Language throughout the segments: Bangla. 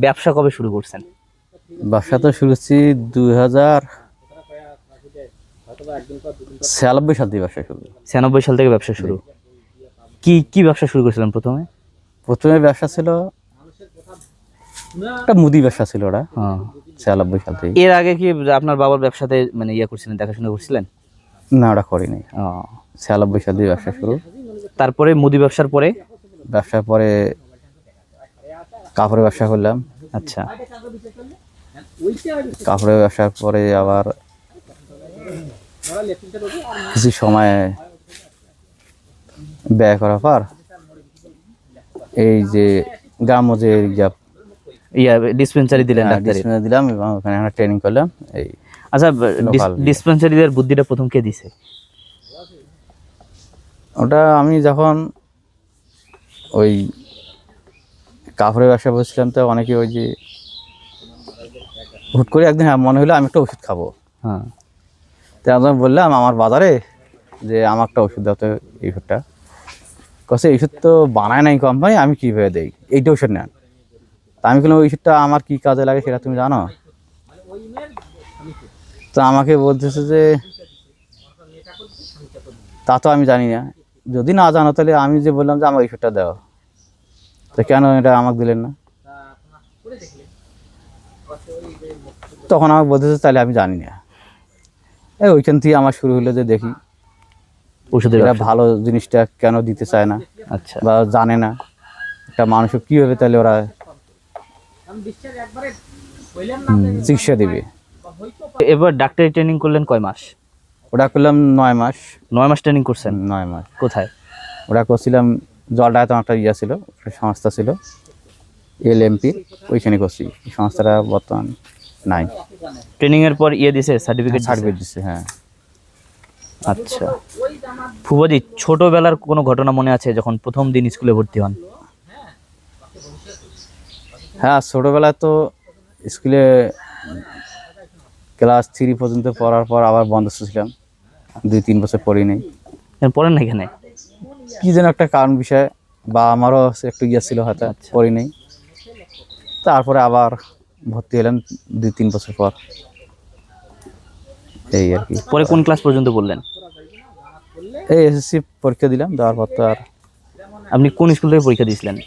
ব্যবসা কবে শুরু করছেন? ব্যবসা তো শুরু করছি 2096 সাল থেকে ব্যবসা শুরু। 96 সাল থেকে ব্যবসা শুরু। কি কি ব্যবসা শুরু করেছিলেন প্রথমে? প্রথমে ব্যবসা ছিল একটা মুদি ব্যবসা ছিল ওটা। 96 সাল থেকে। এর আগে কি আপনার বাবার ব্যবসাতে মানে ইয়া করছিলেন, দেখাশোনা করছিলেন? না, ওটা করিনি। 96 সাল থেকে ব্যবসা শুরু। তারপরে মুদি ব্যবসার পরে? ব্যবসার পরে কাপড়ের ব্যবসা করলাম। আচ্ছা। কাপড়ের ব্যবসার পরে আবার কিছু সময় ব্যয় করার পর এই যে গ্রাম্য যে ইয়া ডিসপেন্সারি দিলেন, ডাক্তারি দিলাম এবং ওখানে আমরা ট্রেনিং করলাম। এই আচ্ছা, ডিসপেন্সারিদের বুদ্ধিটা প্রথম কে দিছে? ওটা আমি যখন ওই কাপড়ের ব্যবসা বসছিলাম, তো অনেকে ওই যে হুট করে একদিন মনে হলো আমি একটা ওষুধ খাবো। তো আমি বললাম আমার বাজারে যে আমার একটা ওষুধ দাও, তো এই ওষুধটা কছে এই ওষুধ তো বানায় নাই কোম্পানি, আমি কীভাবে দেই, এইটা ওষুধ নেন। তা আমি বললাম ওই ওষুধটা আমার কী কাজে লাগে সেটা তুমি জানো? তো আমাকে বলতেছে যে তা তো আমি জানি না, যদি না জানো তাহলে আমি যে বললাম যে আমার এই ওষুধটা দাও, তো কেন এটা আমাকে দিলেন না? তখন আমাকে বলতেছে তাহলে আমি জানি না। ওইখান থেকে আমার শুরু হলো যে দেখি ওষুধের ভালো জিনিসটা কেন দিতে চায় না। আচ্ছা। বা জানে না একটা মানুষকে কীভাবে তাহলে ওরা চিকিৎসা দেবে। এবার ডাক্তারি ট্রেনিং করলেন কয় মাস? ওটা করলাম 9 মাস। 9 মাস ট্রেনিং করছেন? 9 মাস। কোথায়? ওটা করছিলাম জলডায়, তো একটা ইয়া ছিল, সংস্থা ছিল LMP, ওইখানে করছি। এই সংস্থাটা বর্তমান নাই। ট্রেনিংয়ের পর ইয়ে দিছে, সার্টিফিকেট দিছে। হ্যাঁ। আচ্ছা ফুফাজি, ছোটবেলার কোনো ঘটনা মনে আছে যখন প্রথম দিন স্কুলে ভর্তি হন? হ্যাঁ, ছোটোবেলায় তো স্কুলে ক্লাস 3 পর্যন্ত পড়ার পর আবার বন্ধ ছিলাম, 2-3 বছর পড়ি নেই। পড়েন না এখানে? কী যেন একটা কারণ বিষয়, বা আমারও একটু ইয়ে ছিল হয়তো, পড়ি নেই। তারপরে আবার ভর্তি হলাম 2-3 বছর পর, এই আর কি। পরে কোন ক্লাস পর্যন্ত পড়লেন? এই SSC পরীক্ষা দিলাম, দেওয়ার পর তো আর। আপনি কোন স্কুল থেকে পরীক্ষা দিয়েছিলেন?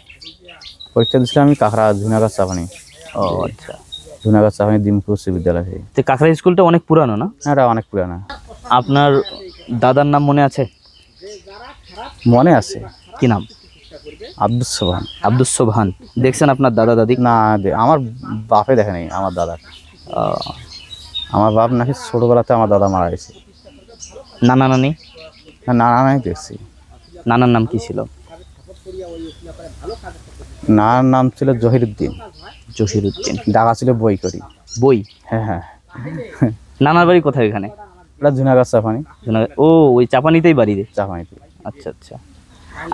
পরীক্ষা দিয়েছিলাম আমি কাকড়া ঝুনাগাছ চাপানি। ও আচ্ছা, ঝুনাগাছ চাপানি ডিমপুর উচ্চ বিদ্যালয় থেকে। তো কাকড়া স্কুলটা অনেক পুরানো না? হ্যাঁ, এটা অনেক পুরানো। আপনার দাদার নাম মনে আছে? মনে আছে। কি নাম? আব্দুস সোবহান। আব্দুস সোবহান। দেখছেন আপনার দাদা দাদি? না, আমার বাপে দেখে নেই আমার দাদার। আমার বাপ নাকি ছোটোবেলাতে আমার দাদা মারা গেছে। নানা নানি? না, নানা নাই দেখছি। নানার নাম কি ছিল? নানার নাম ছিল জহিরুদ্দিন। জহিরুদ্দিন। ডাকা ছিল বই করি। বই? হ্যাঁ হ্যাঁ। নানার বাড়ি কোথায় এখানে? এটা ঝুনাগাছ চাপানি। ও, ওই চাপানিতেই বাড়ি? চাপানিতে। আচ্ছা আচ্ছা।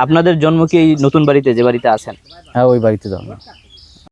আপনাদের জন্ম কি এই নতুন বাড়িতে, যে বাড়িতে আছেন? হ্যাঁ, ওই বাড়িতে জন্ম।